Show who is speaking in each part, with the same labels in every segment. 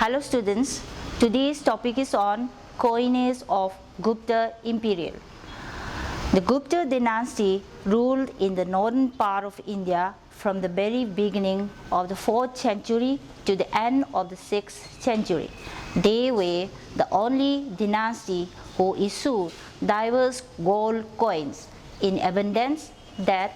Speaker 1: Hello students, today's topic is on coinage of Gupta Imperial. The Gupta dynasty ruled in the northern part of India from the very beginning of the 4th century to the end of the 6th century. They were the only dynasty who issued diverse gold coins in abundance that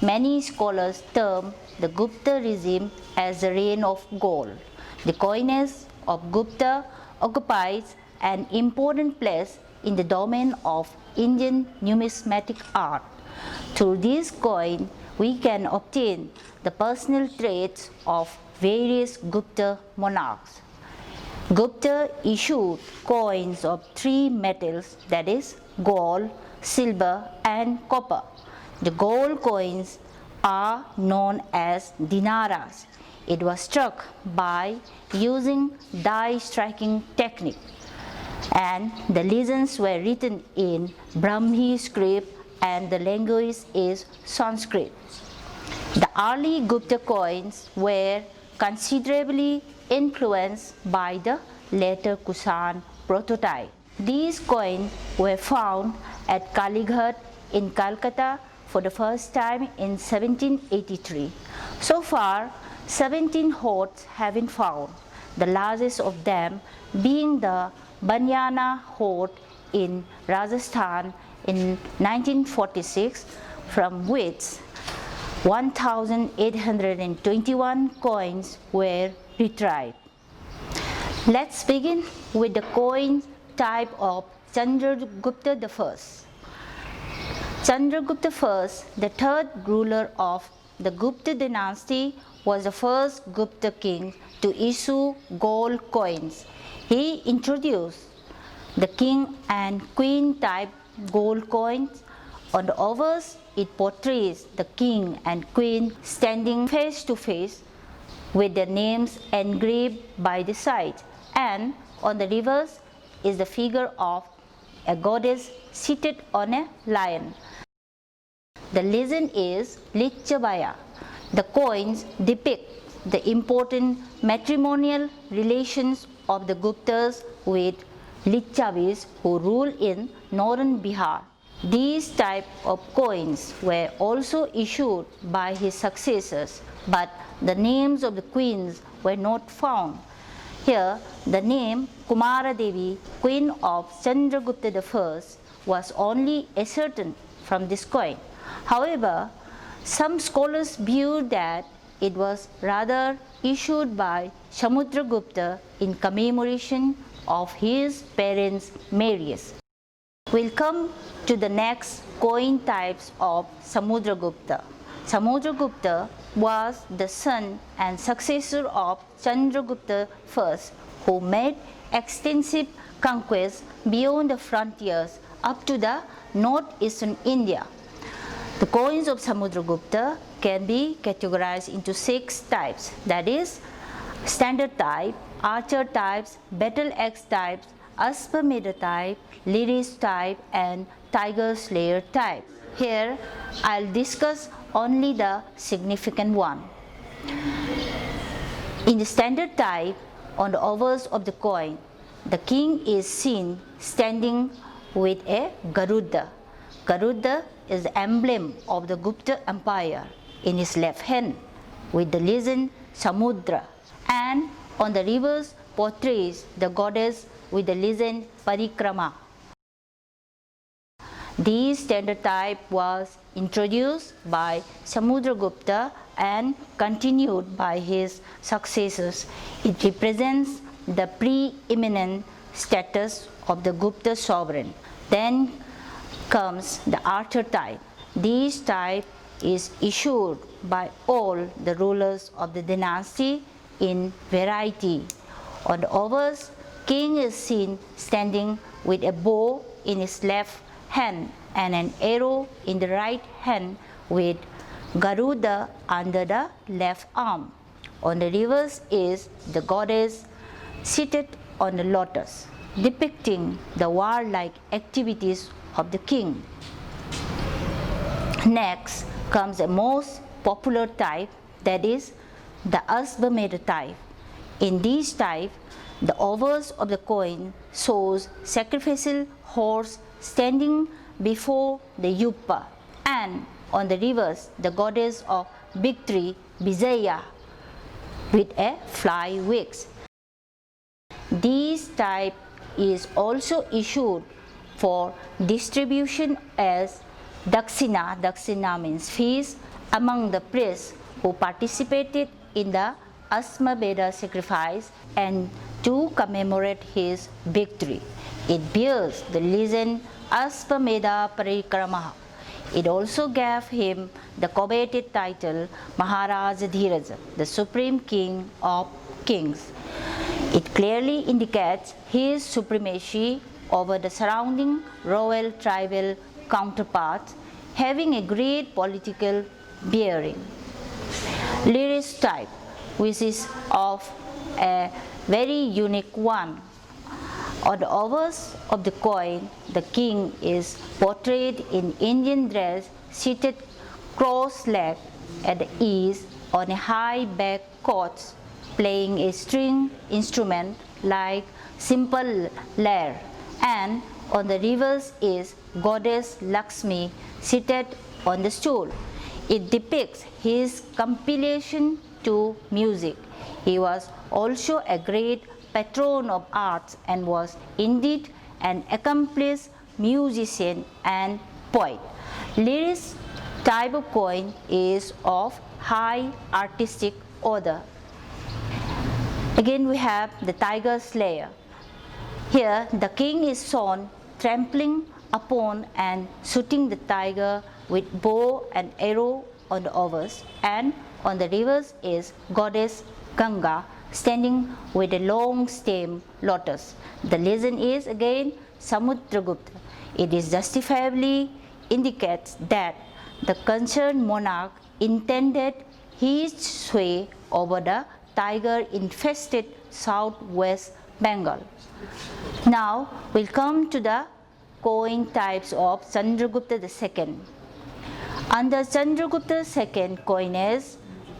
Speaker 1: many scholars term the Gupta regime as the reign of gold. The coinage of Gupta occupies an important place in the domain of Indian numismatic art. Through this coin, we can obtain the personal traits of various Gupta monarchs. Gupta issued coins of 3 metals, that is, gold, silver, and copper. The gold coins are known as dinaras. It was struck by using die striking technique, and the legends were written in Brahmi script and the language is Sanskrit. The early Gupta coins were considerably influenced by the later Kushan prototype. These coins were found at Kalighat in Calcutta for the first time in 1783. So far, 17 hoards have been found, the largest of them being the Banyana hoard in Rajasthan in 1946, from which 1,821 coins were retrieved. Let's begin with the coin type of Chandragupta I. Chandragupta I, the third ruler of the Gupta dynasty, was the first Gupta king to issue gold coins. He introduced the king and queen type gold coins. On the obverse, it portrays the king and queen standing face to face with their names engraved by the side, and on the reverse is the figure of a goddess seated on a lion. The legend is Lichabaya. The coins depict the important matrimonial relations of the Guptas with Licchavis who ruled in northern Bihar. These type of coins were also issued by his successors, but the names of the queens were not found. Here, the name Kumara Devi, queen of Chandragupta I, was only ascertained from this coin. However, some scholars view that it was rather issued by Samudragupta in commemoration of his parents' marriage. We'll come to the next coin types of Samudragupta. Samudragupta was the son and successor of Chandragupta I, who made extensive conquests beyond the frontiers up to the northeastern India. The coins of Samudragupta can be categorized into 6 types, that is, standard type, archer types, battle axe types, Ashwamedha type, Lyris type, and tiger slayer type. Here, I'll discuss only the significant one. In the standard type, on the obverse of the coin, the king is seen standing with a Garuda. Garuda is the emblem of the Gupta Empire in his left hand with the legend Samudra, and on the reverse portrays the goddess with the legend Parikrama. This standard type was introduced by Samudragupta and continued by his successors. It represents the preeminent status of the Gupta sovereign. Then comes the archer type. This type is issued by all the rulers of the dynasty in variety. On the obverse, king is seen standing with a bow in his left hand and an arrow in the right hand with Garuda under the left arm. On the reverse is the goddess seated on the lotus, depicting the warlike activities of the king. Next comes a most popular type, that is the Ashwamedha type. In this type, The overs of the coin shows sacrificial horse standing before the Yupa, and on the reverse the goddess of victory Vijaya with a fly wings. This type is also issued for distribution as dakshina. Dakshina means fees among the priests who participated in the Asmaveda sacrifice and to commemorate his victory. It bears the legend Asvamedha Parikrama. It also gave him the coveted title Maharaj Dhiraja, the Supreme King of Kings. It clearly indicates his supremacy over the surrounding royal tribal counterparts, having a great political bearing. Lyris type, which is of a very unique one. On the overs of the coin, the king is portrayed in Indian dress, seated cross-legged at the ease on a high back couch, playing a string instrument like simple lyre, and on the reverse is goddess Lakshmi seated on the stool. It depicts his compilation to music. He was also a great patron of arts and was indeed an accomplished musician and poet. Lyris type of coin is of high artistic order. Again we have the tiger slayer. Here the king is shown trampling upon and shooting the tiger with bow and arrow on the overs, and on the reverse is goddess Ganga standing with a long stem lotus. The legend is again Samudragupta. It is justifiably indicates that the concerned monarch intended his sway over the tiger infested southwest Bengal. Now we'll come to the coin types of Chandragupta II. Under Chandragupta II coinage,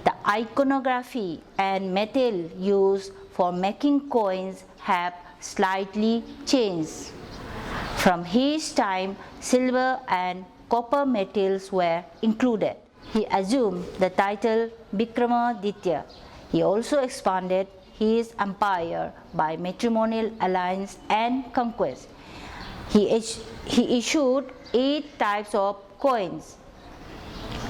Speaker 1: the iconography and metal used for making coins have slightly changed. From his time, silver and copper metals were included. He assumed the title Vikramaditya. He also expanded his empire by matrimonial alliance and conquest. He issued 8 types of coins.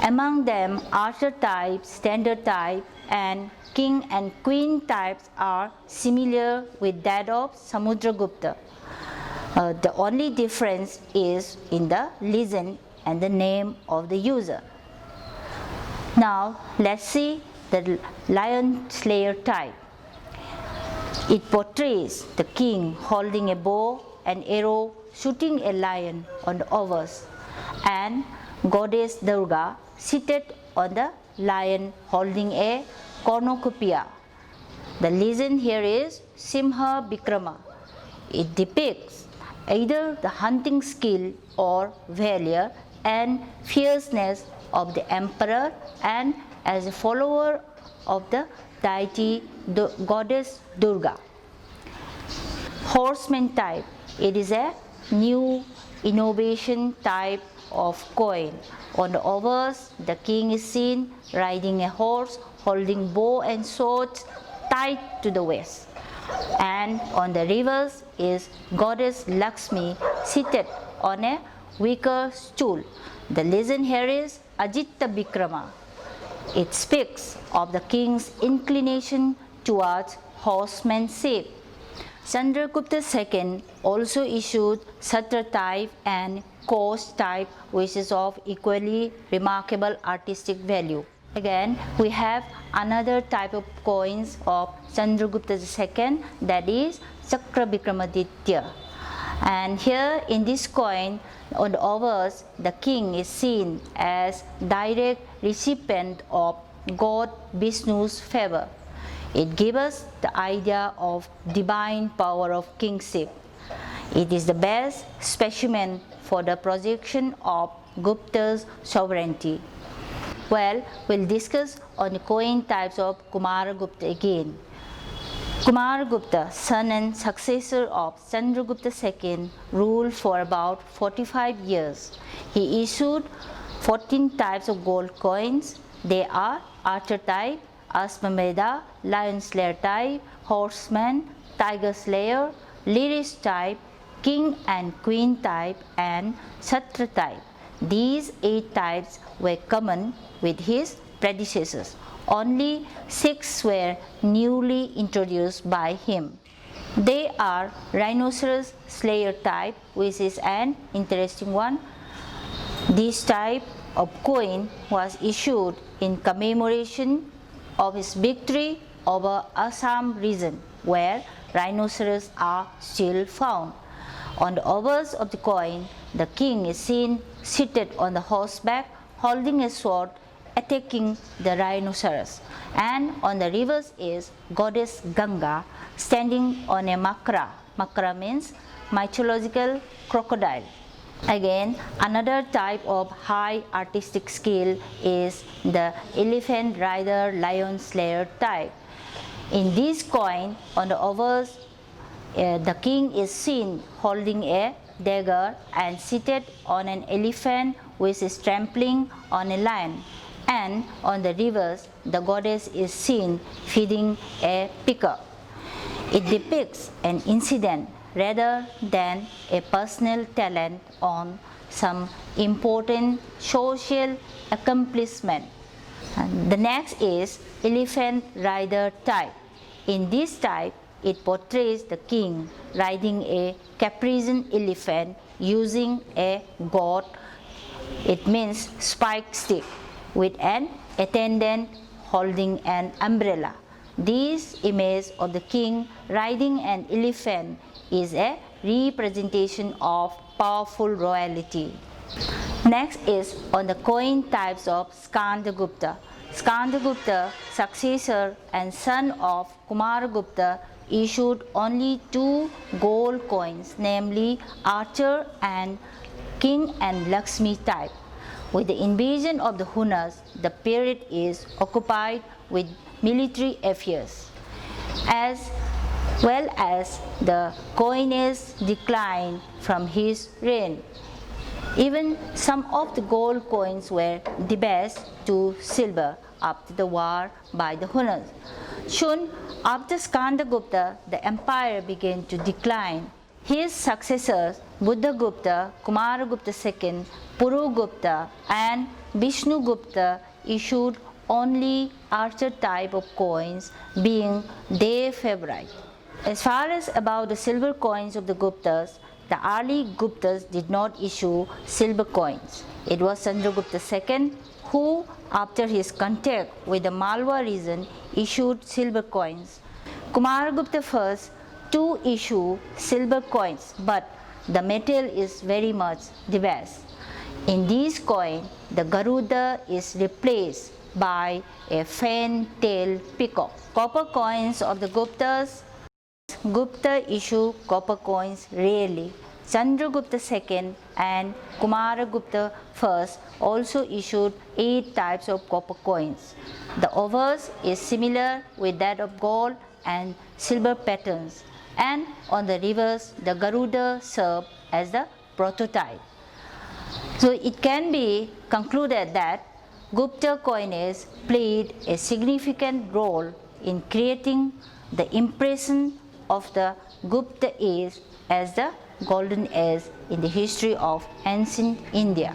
Speaker 1: Among them, Archer type, Standard type, and King and Queen types are similar with that of Samudragupta. The only difference is in the legend and the name of the user. Now let's see the Lion Slayer type. It portrays the king holding a bow and arrow shooting a lion on the overs, and goddess Durga seated on the lion holding a cornucopia. The legend here is Simha Vikrama. It depicts either the hunting skill or valor and fierceness of the emperor, and as a follower of the deity goddess Durga. Horseman type. It is a new innovation type of coin. On the overs, the king is seen riding a horse, holding bow and swords tied to the waist. And on the reverse is goddess Lakshmi seated on a wicker stool. The legend here is Ajitta Vikrama. It speaks of the king's inclination towards horsemanship. Chandragupta II also issued Satra type and Kosh type, which is of equally remarkable artistic value. Again, we have another type of coins of Chandragupta II, that is Chakra Vikramaditya. And here in this coin, on the overs, the king is seen as direct recipient of God Vishnu's favor. It gives us the idea of divine power of kingship. It is the best specimen for the projection of Gupta's sovereignty. Well, we'll discuss on the coin types of Kumaragupta again. Kumaragupta, son and successor of Chandragupta II, ruled for about 45 years. He issued 14 types of gold coins. They are Archer type, Ashwamedha, Lion Slayer type, Horseman, Tiger Slayer, Lyrish type, King and Queen type, and Chhatra type. These 8 types were common with his predecessors. Only 6 were newly introduced by him. They are Rhinoceros Slayer type, which is an interesting one. This type of coin was issued in commemoration of his victory over Assam region, where rhinoceros are still found. On the obverse of the coin, the king is seen seated on the horseback, holding a sword, attacking the rhinoceros, and on the reverse is goddess Ganga standing on a makra. Makra means mythological crocodile. Again, another type of high artistic skill is the elephant rider lion slayer type. In this coin, on the obverse, the king is seen holding a dagger and seated on an elephant which is trampling on a lion, and on the reverse the goddess is seen feeding a peacock. It depicts an incident rather than a personal talent on some important social accomplishment. And the next is elephant rider type. In this type, it portrays the king riding a caparisoned elephant using a goad, it means spike stick, with an attendant holding an umbrella. This image of the king riding an elephant is a representation of powerful royalty. Next is on the coin types of Skandagupta. Skandagupta, successor and son of Kumaragupta, issued only 2 gold coins, namely Archer and King and Lakshmi type. With the invasion of the Hunas, the period is occupied with military affairs, as well as the coinage declined from his reign. Even some of the gold coins were debased to silver after the war by the Hunas. Soon after Skandagupta, the empire began to decline. His successors Buddhagupta, Kumaragupta II, Purugupta and Vishnugupta issued only Archer type of coins, being their favorite. As far as about the silver coins of the Guptas, the early Guptas did not issue silver coins. It was Chandragupta II who, after his contact with the Malwa region, issued silver coins. Kumaragupta first to issue silver coins, but the metal is very much debased. In this coin, the Garuda is replaced by a fan-tailed peacock. Copper coins of the Guptas. Gupta issue copper coins rarely. Chandragupta II and Kumaragupta I also issued 8 types of copper coins. The obverse is similar with that of gold and silver patterns, and on the reverse the Garuda served as the prototype. So it can be concluded that Gupta coinage played a significant role in creating the impression of the Gupta age as the golden age in the history of ancient India.